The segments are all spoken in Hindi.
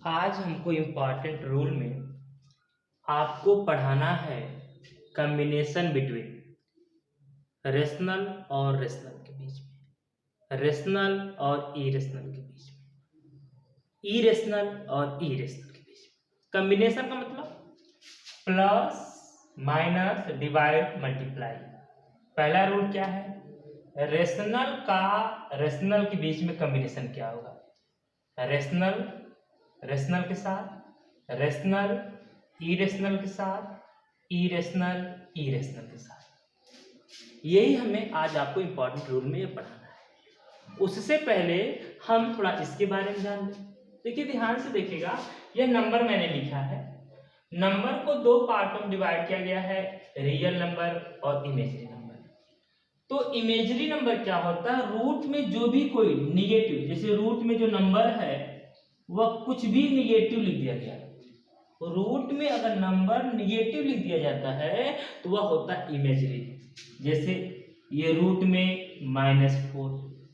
आज हमको इम्पॉर्टेंट रूल में आपको पढ़ाना है कॉम्बिनेशन बिटवीन रेशनल और रेशनल के बीच में, रेशनल और इरेशनल के बीच में, इरेशनल और इरेशनल के बीच में। कॉम्बिनेशन का मतलब प्लस माइनस डिवाइड मल्टीप्लाई। पहला रूल क्या है? रेशनल का रेशनल के बीच में कॉम्बिनेशन क्या होगा? रेशनल रेशनल के साथ, रेशनल इरेशनल के साथ, इरेशनल इरेशनल के साथ। यही हमें आज आपको इम्पोर्टेंट रूल में ये पढ़ाना है। उससे पहले हम थोड़ा इसके बारे में जान लें। देखिए, ध्यान से देखिएगा, यह नंबर मैंने लिखा है। नंबर को दो पार्टों में डिवाइड किया गया है, रियल नंबर और इमेजिनरी नंबर। तो इमेजिनरी नंबर क्या होता है? रूट में जो भी कोई निगेटिव, जैसे रूट में जो नंबर है वह कुछ भी निगेटिव लिख दिया गया, रूट में अगर नंबर निगेटिव लिख दिया जाता है तो वह होता है इमेजिनरी। जैसे ये रूट में -4,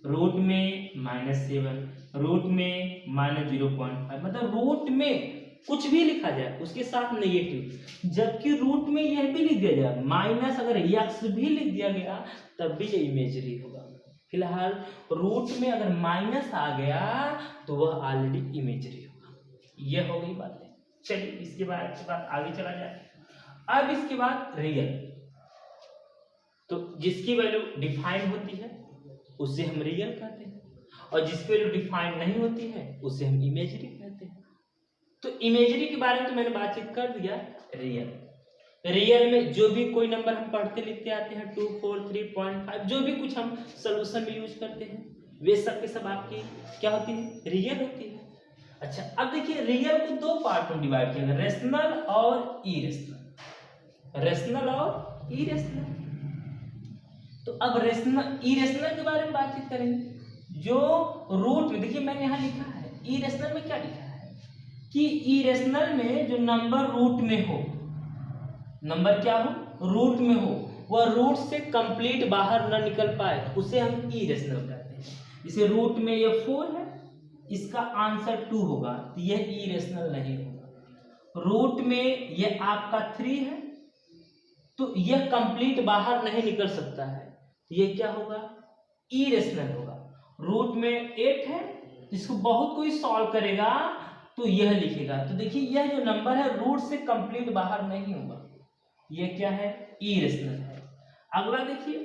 रूट में -7, रूट में -0.5, मतलब रूट में कुछ भी लिखा जाए उसके साथ नेगेटिव। जबकि रूट में यह भी लिख दिया जाए माइनस, अगर x भी लिख दिया गया तब भी ये इमेजिनरी होगा। फिलहाल रूट में अगर माइनस आ गया तो वह ऑलरेडी इमेजिनरी होगा। यह हो गई बात है। चलिए इसके बाद आगे चला जाए। अब इसके बाद रियल, तो जिसकी वैल्यू डिफाइन होती है उसे हम रियल कहते हैं, और जिसकी वैल्यू डिफाइन नहीं होती है उसे हम इमेजिनरी कहते हैं। तो इमेजिनरी के बारे में तो मैंने बातचीत कर दिया। रियल में जो भी कोई नंबर हम पढ़ते लिखते आते हैं, 2, 4, 3.5, जो भी कुछ हम सोल्यूशन में यूज करते हैं वे सब के सब आपकी क्या होती है? रियल होती है। अच्छा, अब देखिए, रियल को दो पार्ट में डिवाइड किया गया, रेशनल और इरेशनल, रेशनल और इरेशनल। तो अब रेशनल इरेशनल के बारे में बातचीत करेंगे। जो रूट में देखिए, मैंने यहां लिखा है, इरेशनल में क्या लिखा है कि इरेशनल में जो नंबर रूट में हो, नंबर क्या हो? रूट में हो, वह रूट से कंप्लीट बाहर न निकल पाए उसे हम इरेशनल कहते हैं। जैसे रूट में ये 4 है, इसका आंसर 2 होगा तो यह इरेशनल नहीं होगा। रूट में यह आपका 3 है तो यह कंप्लीट बाहर नहीं निकल सकता है, यह क्या होगा? इरेशनल होगा। रूट में 8 है, इसको बहुत कोई सॉल्व करेगा तो यह लिखेगा, तो देखिए यह जो नंबर है रूट से कंप्लीट बाहर नहीं होगा, यह क्या है? इरेशनल है। अगला देखिए,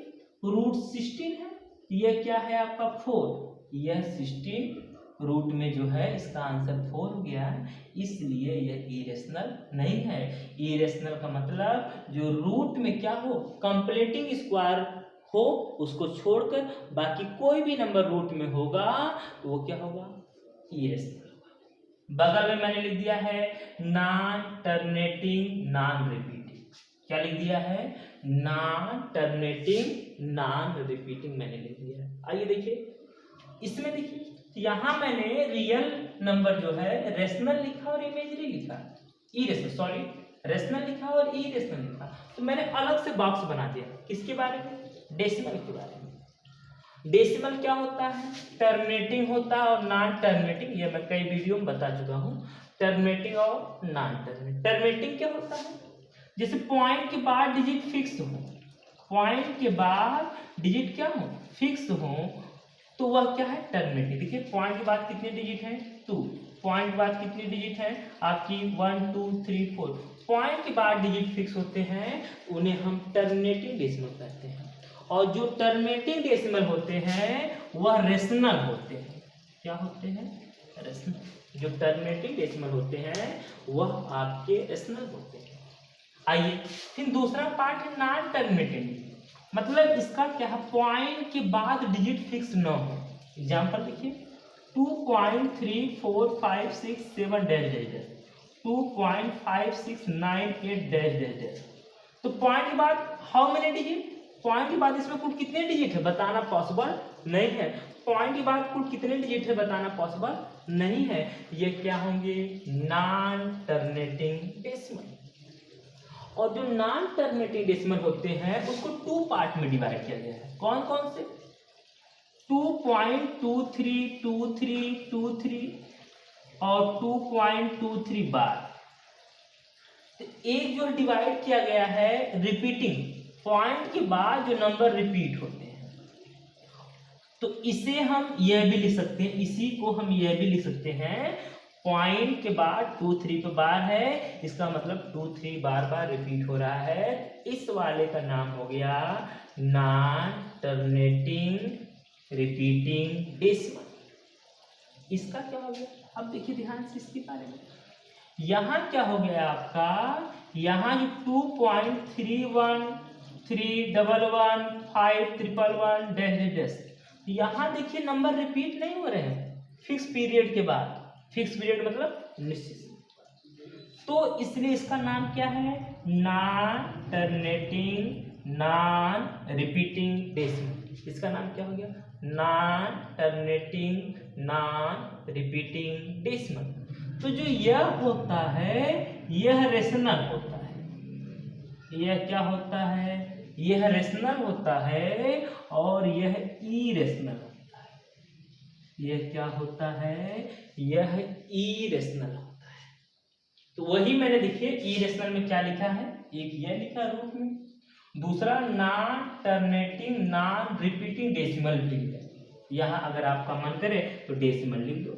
रूट 16 है, यह क्या है आपका? 4, यह 16 रूट में जो है इसका आंसर 4 हो गया, इसलिए यह इरेशनल नहीं है। इरेशनल का मतलब जो रूट में क्या हो? कंप्लीटिंग स्क्वायर हो, उसको छोड़कर बाकी कोई भी नंबर रूट में होगा तो वो क्या होगा? इरेशनल होगा। बगल में मैंने लिख दिया है नॉन टर्मिनेटिंग नॉन रिपीटिंग। क्या लिख दिया है? नॉन टर्मिनेटिंग नॉन रिपीटिंग मैंने लिख दिया है। आइए देखिए, इसमें देखिए, यहां मैंने रियल नंबर जो है रेशनल लिखा और इमेजिनरी लिखा, इरेशनल, सॉरी, रेशनल लिखा और इरेशनल लिखा। तो मैंने अलग से बॉक्स बना दिया। किसके बारे में? डेसिमल के बारे में। डेसिमल क्या होता है? टर्मिनेटिंग होता है और नॉन टर्मिनेटिंग, ये मैं कई वीडियो में बता चुका हूं। टर्मिनेटिंग और नॉन टर्मिनेटिंग। टर्मिनेटिंग क्या होता है? जैसे पॉइंट के बाद डिजिट फिक्स हो, पॉइंट के बाद डिजिट क्या हो? फिक्स हो, तो वह क्या है? टर्मिनेटिंग। देखिए, पॉइंट के बाद कितने डिजिट हैं? 2। पॉइंट के बाद कितने डिजिट हैं आपकी? 1, 2, 3, 4। पॉइंट के बाद डिजिट फिक्स होते हैं उन्हें हम टर्मिनेटिंग डेसिमल कहते हैं, और जो टर्मिनेटिंग डेसिमल होते हैं वह रेशनल होते हैं। क्या होते हैं? रेशनल। जो टर्मिनेटिंग डेसिमल होते हैं वह आपके रेशनल होते हैं। आइए फिर दूसरा पार्ट है नॉन टर्मिनेटिंग, मतलब इसका क्या है? पॉइंट के बाद डिजिट फिक्स न हो। एग्जांपल देखिए, 2.3456 dash dash dash, 2.5698 dash dash dash. तो पॉइंट के बाद हाउ मेनी डिजिट? पॉइंट के बाद इसमें कुल कितने डिजिट है बताना पॉसिबल नहीं है। पॉइंट के बाद कुल कितने डिजिट है बताना पॉसिबल नहीं है। ये क्या होंगे? Non terminating decimal. और जो नॉन टर्मिनेटिंग डेसिमल होते हैं उसको 2 पार्ट में डिवाइड किया गया है। कौन कौन से? 2.232323, और 2.23 बार। तो एक जो डिवाइड किया गया है रिपीटिंग पॉइंट के बाद जो नंबर रिपीट होते हैं, तो इसे हम यह भी लिख सकते हैं, इसी को हम यह भी लिख सकते हैं पॉइंट के बाद 2-3 पे बार है, इसका मतलब 2-3 बार बार रिपीट हो रहा है। इस वाले का नाम हो गया नॉन टर्मिनेटिंग रिपीटिंग डेसिमल। इसका क्या हो गया, अब देखिए ध्यान से इसके बारे में। यहाँ क्या हो गया आपका, यहाँ जो 2.313111511 डैश डैश, यहाँ देखिए नंबर रिपीट नहीं हो रहे हैं फिक्स पीरियड के बाद। फिक्स पीरियड मतलब निश्चित, तो इसलिए इसका नाम क्या है, non terminating non repeating decimal. इसका नाम क्या हो गया, non terminating non repeating decimal. तो जो यह होता है यह रेशनल होता है, यह क्या होता है, यह रेशनल होता है और यह इरेशनल होता है। यह क्या होता है, यह इरेशनल होता है। तो वही मैंने देखिए इरेशनल में क्या लिखा है, एक यह लिखा रूप में, दूसरा non terminating non repeating decimal भी लिखा है। यहाँ अगर आपका मन करे तो डेसिमल लिख दो,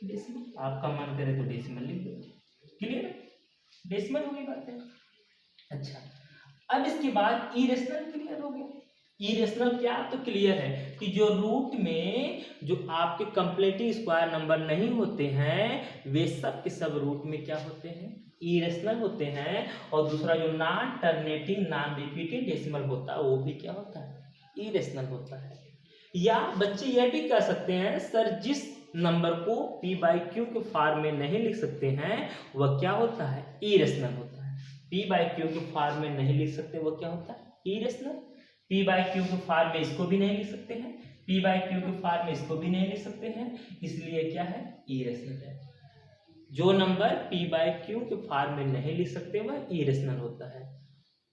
डेसिमल आपका मन करे तो डेसिमल लिख दो, क्लियर है, डेसिमल हो गई बात है। अच्छा, अब इसके बाद इरेशनल क्लियर हो गया। इरेशनल क्या, तो क्लियर है कि जो रूट में जो आपके कंप्लीटली स्क्वायर नंबर नहीं होते हैं वे सब के सब रूट में क्या होते हैं, इरेशनल होते हैं। और दूसरा जो non terminating non repeating decimal होता है वो भी क्या होता है, इरेशनल होता है। या बच्चे यह भी कह सकते हैं सर जिस नंबर को p/q के फॉर्म में नहीं लिख सकते हैं वह क्या होता है, इरेशनल होता है। p/q के फॉर्म में नहीं लिख सकते वह क्या होता है, इरेशनल। p/q के फॉर्म में इसको भी नहीं लिख सकते हैं, p/q के फॉर्म में इसको भी नहीं लिख सकते हैं, इसलिए क्या है, इरेशनल है। जो नंबर p/q के फॉर्म में नहीं लिख सकते वह इरेशनल होता है।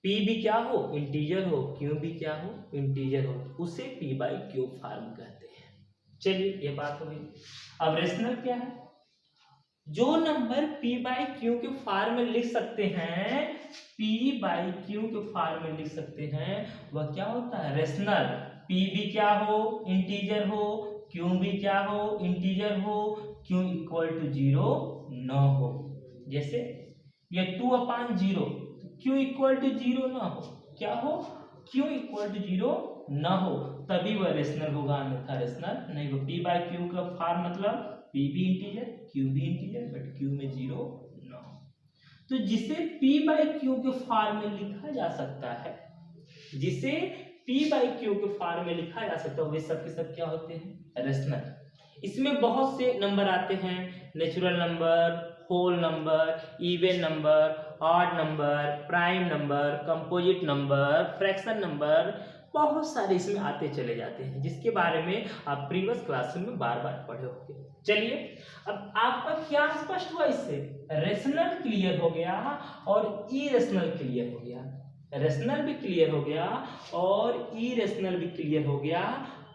p भी क्या हो, इंटीजर हो, q भी क्या हो, इंटीजर हो, उसे p/q फॉर्म कहते हैं। चलिए ये बात हो गई। अब रेशनल क्या है, जो नंबर p/q के फॉर्म में लिख सकते हैं, p/q के फॉर्म में लिख सकते हैं वह क्या होता है, रेशनल। p भी क्या हो, इंटीजर हो, q भी क्या हो, इंटीजर हो, q इक्वल टू 0 न हो। जैसे ये 2/0, q इक्वल टू 0 ना हो, क्या हो, q इक्वल टू 0 न हो, तभी वह रेशनल होगा, अन्यथा रेशनल नहीं हो। p/q का फॉर्म मतलब p भी इंटीजर, q भी इंटीजर, बट q में 0 न हो। तो जिसे p/q के फॉर्म में लिखा जा सकता है, जिसे p/q के फॉर्म में लिखा जा सकता है वे सब के सब क्या होते हैं, रेशनल। इसमें बहुत से नंबर आते हैं, natural number, whole number, even number, odd number, prime number, composite number, fraction number, बहुत सारे इसमें आते चले जाते हैं, जिसके बारे में आप प्रीवियस क्लास में बार बार पढ़े होंगे। चलिए अब आपका क्या स्पष्ट हुआ, इससे रेशनल क्लियर हो गया और इरेशनल क्लियर हो गया। रेशनल भी क्लियर हो गया और इरेशनल भी क्लियर हो गया।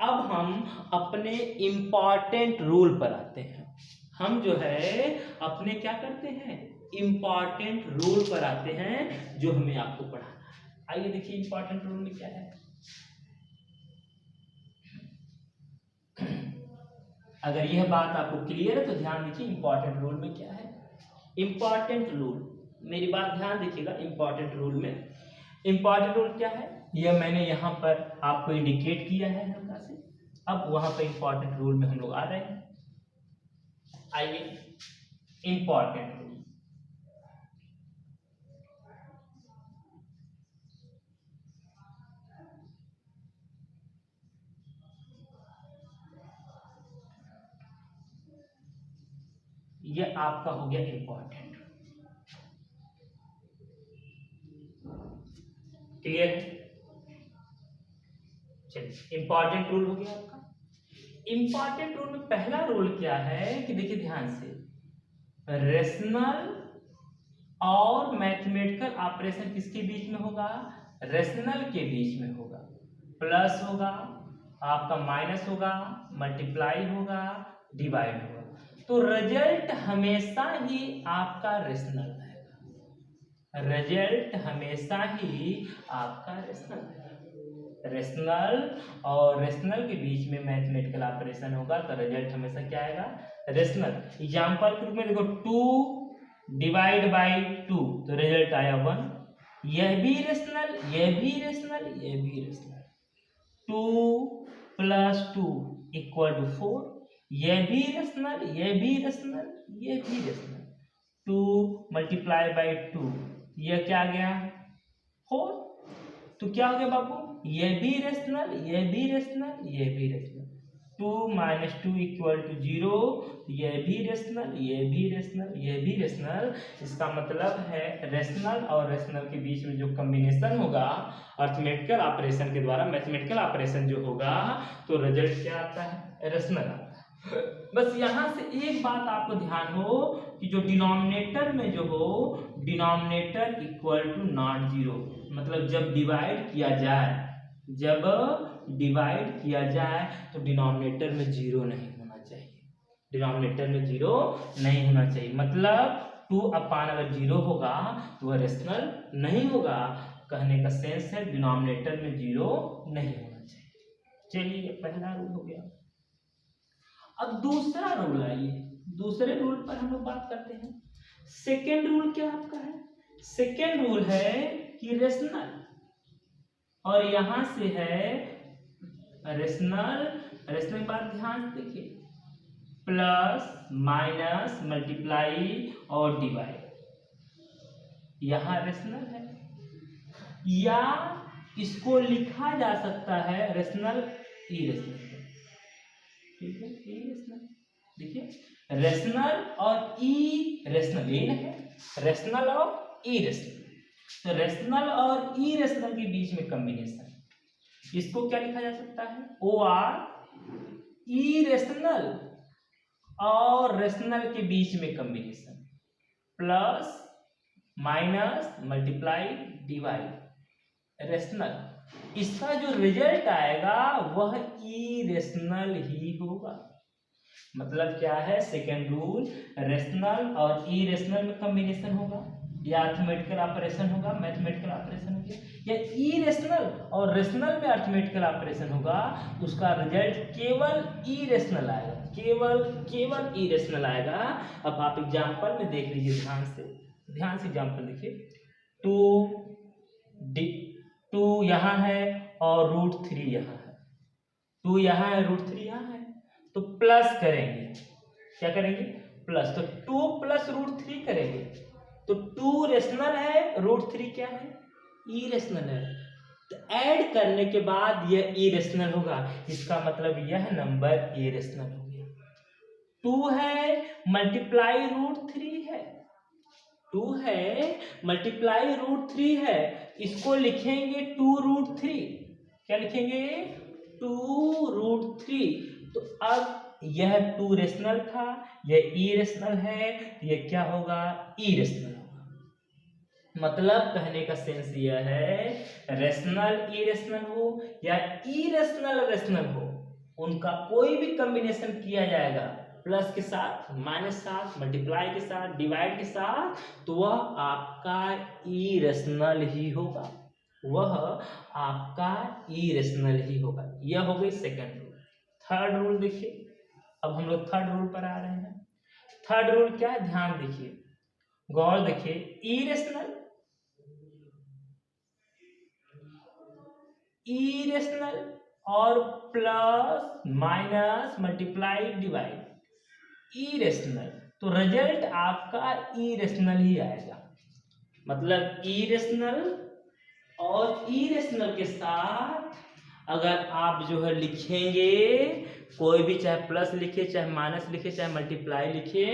अब हम अपने इंपॉर्टेंट रूल पर आते हैं। हम जो है अपने क्या करते हैं, इंपॉर्टेंट रूल पर आते हैं जो हमें आपको पढ़ाना है। आइए देखिए इंपॉर्टेंट रूल में क्या है। अगर यह बात आपको क्लियर है तो ध्यान दीजिए इंपॉर्टेंट रूल में क्या है। इंपॉर्टेंट रूल, मेरी बात ध्यान दीजिएगा। इंपॉर्टेंट रूल में, इंपॉर्टेंट रूल क्या है यह मैंने यहाँ पर आपको इंडिकेट किया है हल्का से। अब वहां पर इंपॉर्टेंट रूल में हम लोग आ रहे हैं। आइए इंपॉर्टेंट रूल, ये आपका हो गया इंपॉर्टेंट, क्लियर है। चलिए इंपॉर्टेंट रूल हो गया आपका। इंपॉर्टेंट रूल में पहला रूल क्या है कि देखिए ध्यान से, रेशनल और मैथमेटिकल ऑपरेशन किसके बीच में होगा, रेशनल के बीच में होगा। प्लस होगा, आपका माइनस होगा, मल्टीप्लाई होगा, डिवाइड होगा, तो रिजल्ट हमेशा ही आपका रेशनल रहेगा। रिजल्ट हमेशा ही आपका रेशनल रहेगा। रेशनल और रेशनल के बीच में मैथमेटिकल ऑपरेशन होगा तो रिजल्ट हमेशा क्या आएगा, रेशनल। एग्जांपल के रूप में देखो 2 डिवाइड बाई 2 तो रिजल्ट आया 1। यह भी रेशनल, यह भी रेशनल, यह भी रेशनल। 2 + 2 = 4, यह भी रेशनल, यह भी रेशनल, यह भी रेशनल। 2 × 2 यह क्या आ गया 4, तो क्या हो गया बाबू, यह भी रेशनल, यह भी रेशनल, यह भी रेशनल। 2 - 2 = 0, यह भी रेशनल, यह भी रेशनल, यह भी रेशनल। इसका मतलब है रेशनल और रेशनल के बीच में जो कॉम्बिनेशन होगा अर्थमेटिकल ऑपरेशन के द्वारा, मैथमेटिकल ऑपरेशन जो होगा तो रिजल्ट क्या आता है, रेशनल आता है। बस यहाँ से एक बात आपको ध्यान हो कि जो डिनोमिनेटर में जो हो, डिनोमिनेटर = नॉट जीरो, मतलब जब डिवाइड किया जाए, जब डिवाइड किया जाए तो डिनोमिनेटर में जीरो नहीं होना चाहिए, डिनोमिनेटर में जीरो नहीं होना चाहिए। मतलब 2/, अगर जीरो होगा तो वह रेशनल नहीं होगा। कहने का सेंस है डिनोमिनेटर में जीरो नहीं होना चाहिए। चलिए पहला रूल हो गया। अब दूसरा रूल आइए, दूसरे रूल पर हम लोग बात करते हैं। सेकेंड रूल क्या आपका है, सेकेंड रूल है कि रेशनल, और यहां से है रेशनल, रेशनल बात ध्यान से देखिए, प्लस माइनस मल्टीप्लाई और डिवाइड, यहां रेशनल है, या इसको लिखा जा सकता है रेशनल इरेशनल। ठीक है, इरेशनल देखिए, रेशनल और इरेशनल ये है, रेशनल और इरेशनल। तो रेशनल और इरेशनल के बीच में कॉम्बिनेशन, इसको क्या लिखा जा सकता है, OR इरेशनल और रेशनल के बीच में combination, plus minus multiply divide rational. इसका जो रिजल्ट आएगा वह इरेशनल ही होगा। मतलब क्या है, सेकेंड रूल, रेशनल और इरेशनल में कॉम्बिनेशन होगा, या अर्थमेटिकल ऑपरेशन होगा, मैथमेटिकल ऑपरेशन हो गया, या इरेशनल और रेशनल में अर्थमेटिकल ऑपरेशन होगा, उसका रिजल्ट केवल इरेशनल आएगा, केवल इरेशनल आएगा। अब आप एग्जांपल में देख लीजिए, ध्यान से एग्जांपल देखिए। 2 यहाँ है और √3 यहाँ है, 2 यहाँ है, √3 यहाँ है, तो प्लस करेंगे, क्या करेंगे, प्लस, तो 2 + √3 करेंगे, तो 2 रेशनल है, √3 क्या है, इरेशनल है, तो ऐड करने के बाद यह इरेशनल होगा, इसका मतलब यह नंबर इरेशनल हो गया। 2 है मल्टीप्लाई √3 है, 2 है मल्टीप्लाई √3 है, इसको लिखेंगे 2√3, क्या लिखेंगे, 2√3। तो अब यह 2 रेशनल था, यह इरेशनल है, यह क्या होगा, इरेशनल होगा। मतलब कहने का सेंस यह है, रेशनल इरेशनल हो या इरेशनल रेशनल हो, उनका कोई भी कॉम्बिनेशन किया जाएगा प्लस के साथ, माइनस साथ, मल्टीप्लाई के साथ, डिवाइड के साथ, तो वह आपका इरेशनल ही होगा, वह आपका इरेशनल ही होगा। यह हो गई सेकंड रूल। थर्ड रूल देखिए, अब हम लोग थर्ड रूल पर आ रहे हैं। थर्ड रूल क्या है, ध्यान देखिए, गौर देखिए, इरेशनल और plus minus multiply divide irrational, तो रिजल्ट आपका इरेशनल ही आएगा। मतलब इरेशनल और इरेशनल के साथ अगर आप जो है लिखेंगे, कोई भी चाहे प्लस लिखे, चाहे माइनस लिखे, चाहे मल्टीप्लाई लिखे,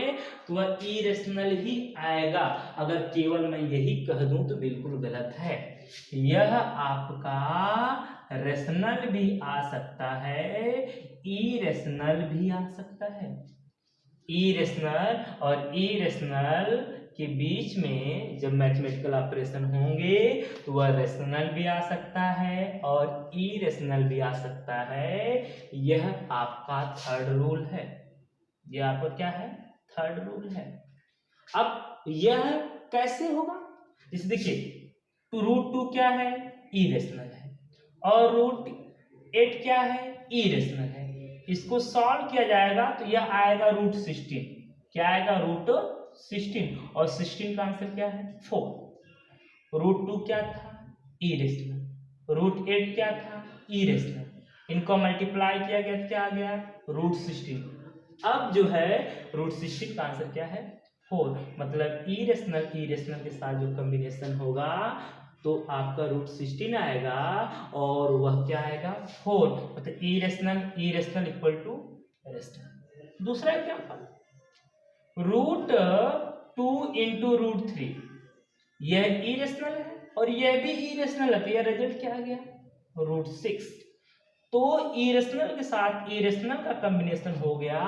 तो वह इरेशनल ही आएगा। अगर केवल मैं यही कह दूं तो बिल्कुल गलत है, यह आपका रेशनल भी आ सकता है, इरेशनल भी आ सकता है। इरेशनल और इरेशनल के बीच में जब मैथमेटिकल ऑपरेशन होंगे तो वह रेशनल भी आ सकता है और इरेशनल भी आ सकता है। यह आपका थर्ड रूल है। ये आपका क्या है, थर्ड रूल है। अब यह कैसे होगा, इस देखिए √2 क्या है, इरेशनल है, और √8 क्या है, इरेशनल है। इसको सॉल्व किया जाएगा तो यह आएगा √16, क्या आएगा, √16, और 16 का आंसर क्या है, 4। √2 क्या था, इरेशनल, √8 क्या था, इरेशनल, इनको मल्टीप्लाई किया गया तो क्या आ गया, √16। अब जो है √16 का आंसर क्या है, 4, मतलब इरेशनल इरेशनल के साथ जो कॉम्बिनेशन होगा तो आपका √16 आएगा और वह क्या आएगा, 4, मतलब irrational irrational equal to rational. दूसरा एग्जाम्पल, √2 इंटू √3, यह इरेशनल है और यह भी इरेशनल है, तो यह रिजल्ट क्या आ गया, √6। तो इरेशनल के साथ इरेशनल का कॉम्बिनेशन हो गया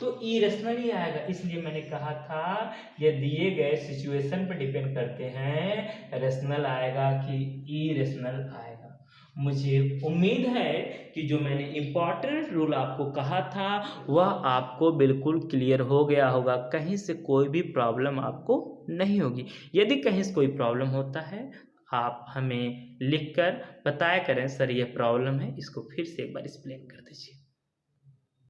तो इरेशनल ही आएगा। इसलिए मैंने कहा था ये दिए गए सिचुएशन पर डिपेंड करते हैं, रेशनल आएगा कि इरेशनल आएगा। मुझे उम्मीद है कि जो मैंने इम्पॉर्टेंट रूल आपको कहा था वह आपको बिल्कुल क्लियर हो गया होगा, कहीं से कोई भी प्रॉब्लम आपको नहीं होगी। यदि कहीं से कोई प्रॉब्लम होता है आप हमें लिखकर बताया करें, सर ये प्रॉब्लम है, इसको फिर से एक बार एक्सप्लेन कर दीजिए।